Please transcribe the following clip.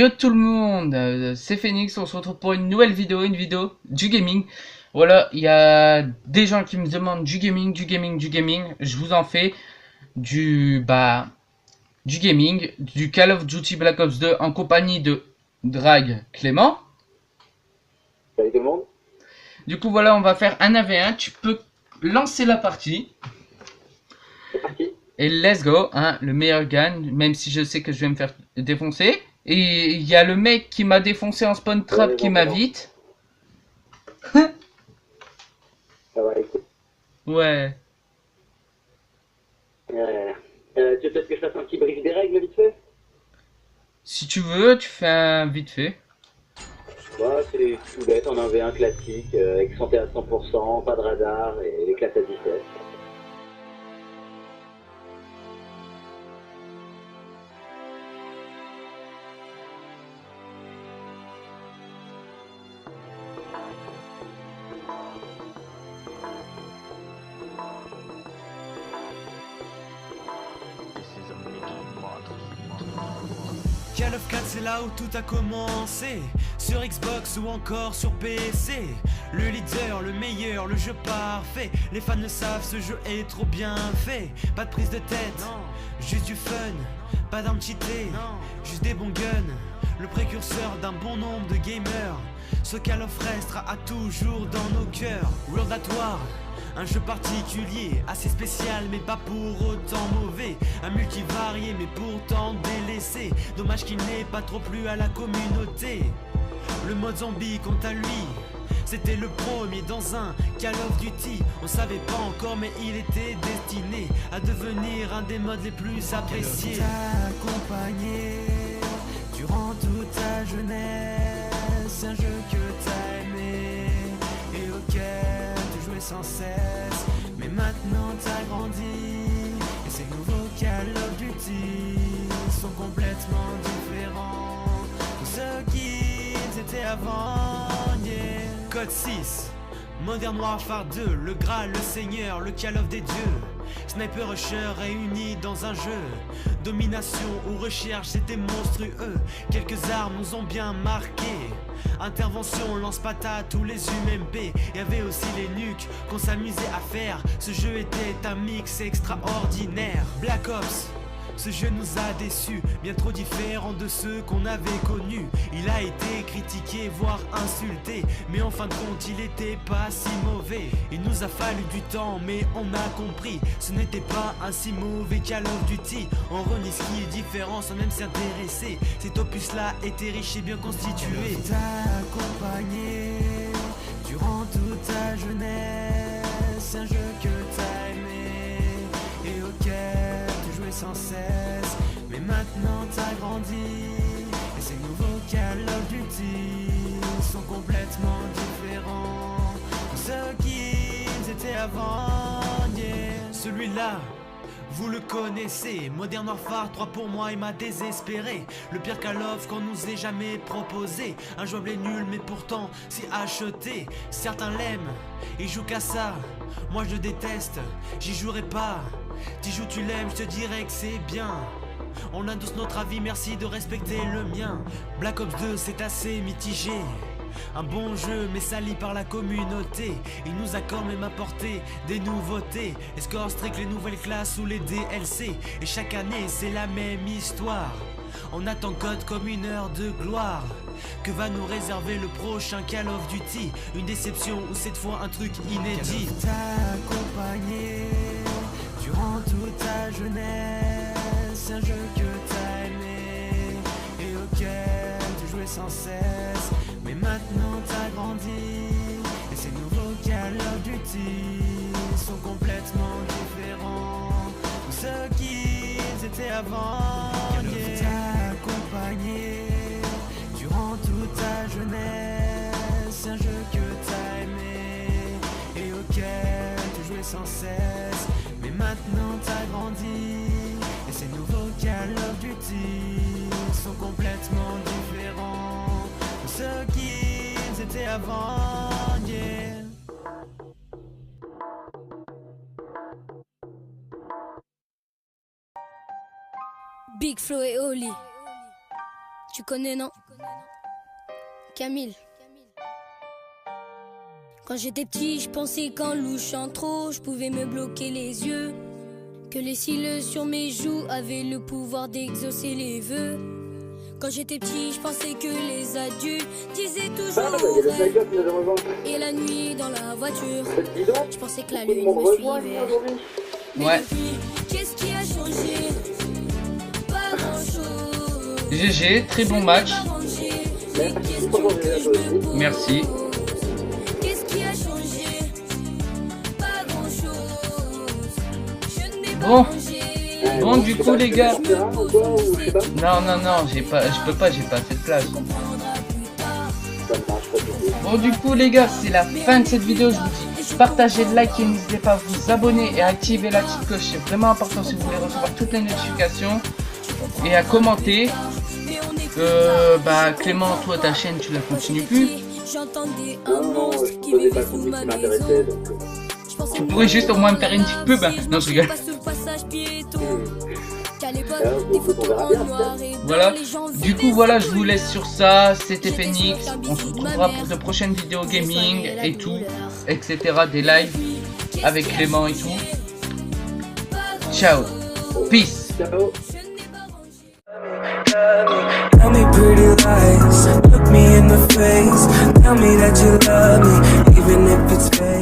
Yo tout le monde, c'est Phoenix, on se retrouve pour une nouvelle vidéo, une vidéo du gaming. Voilà, il y a des gens qui me demandent du gaming, du gaming, du gaming. Je vous en fais du gaming, du Call of Duty Black Ops 2 en compagnie de Drag Clément. Salut tout le monde. Du coup voilà, on va faire un AV1, tu peux lancer la partie. C'est parti. Et let's go, hein, le meilleur gagne, même si je sais que je vais me faire défoncer. Et il y a le mec qui m'a défoncé en spawn trap qui Revenez-en dedans. m'invite. Ça va, écoute. Ouais. Euh, tu veux peut-être que je fasse un petit brief des règles vite fait? Si tu veux, tu fais un vite fait. Bah, c'est tout bête, en 1v1 classique, avec santé à 100%, pas de radar et les classes à 17. Call of 4 c'est là où tout a commencé. Sur Xbox ou encore sur PC. Le leader, le meilleur, le jeu parfait. Les fans le savent, ce jeu est trop bien fait. Pas de prise de tête, non. Juste du fun. Pas d'armes cheatées, non. Juste des bons guns. Le précurseur d'un bon nombre de gamers. Ce Call of restera à toujours dans nos cœurs. World at War, un jeu particulier, assez spécial mais pas pour autant mauvais. Un multivarié mais pourtant délaissé. Dommage qu'il n'ait pas trop plu à la communauté. Le mode zombie quant à lui, c'était le premier dans un Call of Duty. On savait pas encore mais il était destiné à devenir un des modes les plus appréciés. T'accompagner durant toute ta jeunesse, un jeu que t'as aimé et auquel tu jouais sans cesse. Mais maintenant t'as grandi et ces nouveaux Call of Duty sont complètement différents de ceux qu'ils étaient avant, yeah. Code 6, Modern Warfare 2, le Graal, le Seigneur, le Call of des dieux. Sniper Rusher réunis dans un jeu. Domination ou recherche, c'était monstrueux. Quelques armes nous ont bien marqué. Intervention, lance-patate tous les UMP. Y'avait aussi les nukes qu'on s'amusait à faire. Ce jeu était un mix extraordinaire. Black Ops, ce jeu nous a déçus, bien trop différent de ceux qu'on avait connus. Il a été critiqué, voire insulté, mais en fin de compte il était pas si mauvais. Il nous a fallu du temps, mais on a compris, ce n'était pas un si mauvais Call of Duty. On renie ce qui est différent sans même s'y intéresser. Cet opus là était riche et bien constitué. T'accompagner durant toute ta jeunesse, un jeu que t'as aimé et auquel tu jouais sans cesse. Mais maintenant t'as grandi et ces nouveaux Call of Duty sont complètement différents de ceux qu'ils étaient avant, yeah. Celui-là, vous le connaissez, Modern Warfare 3 pour moi il m'a désespéré. Le pire Call of qu'on nous ait jamais proposé. Injouable et nul mais pourtant c'est acheté. Certains l'aiment, ils jouent qu'à ça. Moi je déteste, j'y jouerai pas. T'y joues tu l'aimes, je te dirais que c'est bien. On a tous notre avis, merci de respecter le mien. Black Ops 2 c'est assez mitigé. Un bon jeu mais sali par la communauté. Il nous a quand même apporté des nouveautés. Les scores strict, les nouvelles classes ou les DLC. Et chaque année c'est la même histoire. On attend code comme une heure de gloire. Que va nous réserver le prochain Call of Duty? Une déception ou cette fois un truc inédit. T'accompagner durant toute ta jeunesse, un jeu que t'as aimé et auquel tu jouais sans cesse. Mais maintenant t'as grandi et ces nouveaux Call of Duty sont complètement différents de ceux qu'ils étaient avant, yeah. T'accompagner durant toute ta jeunesse, un jeu que t'as aimé et auquel tu jouais sans cesse. Mais maintenant t'as grandi et ces nouveaux Call of Duty sont complètement différents de ceux qu'ils étaient avant, yeah. Big Flo et Oli. Tu connais, non? Camille. Quand j'étais petit, je pensais qu'en louchant trop, je pouvais me bloquer les yeux. Que les cils sur mes joues avaient le pouvoir d'exaucer les vœux. Quand j'étais petit, je pensais que les adultes disaient toujours vrai. Et la nuit dans la voiture, je pensais que la lune me suivait. Mais Ouais. depuis, qu'est-ce qui a changé? Pas grand-chose. GG, très bon match. Merci. Qu'est-ce qui a changé? Pas grand-chose. Je n'ai pas Bon. changé. Bon, du coup, les gars. Terrain ou quoi, ou je sais pas. Non, je peux pas, j'ai pas assez de place. Ça ne marche pas du tout. Bon, du coup, les gars, c'est la fin de cette vidéo. Je vous dis, partagez, likez, n'hésitez pas à vous abonner et à activer la petite cloche. C'est vraiment important si vous voulez recevoir toutes les notifications. Et à commenter. Clément, toi, ta chaîne, tu la continues plus. J'entendais un Non, je monstre ne qui connais vivait pas le sous contenu ma qui maison. m'intéressait, donc... Tu pourrais juste au moins me faire une petite pub. Hein. Non, je rigole. Voilà. Du coup, voilà, je vous laisse sur ça. C'était Phoenix. On se retrouvera pour de prochaines vidéos gaming et tout, etc. Des lives avec Clément et tout. Ciao. Peace. Ciao. Tell me pretty lies, look me in the face. Tell me that you love me, even if it's fake.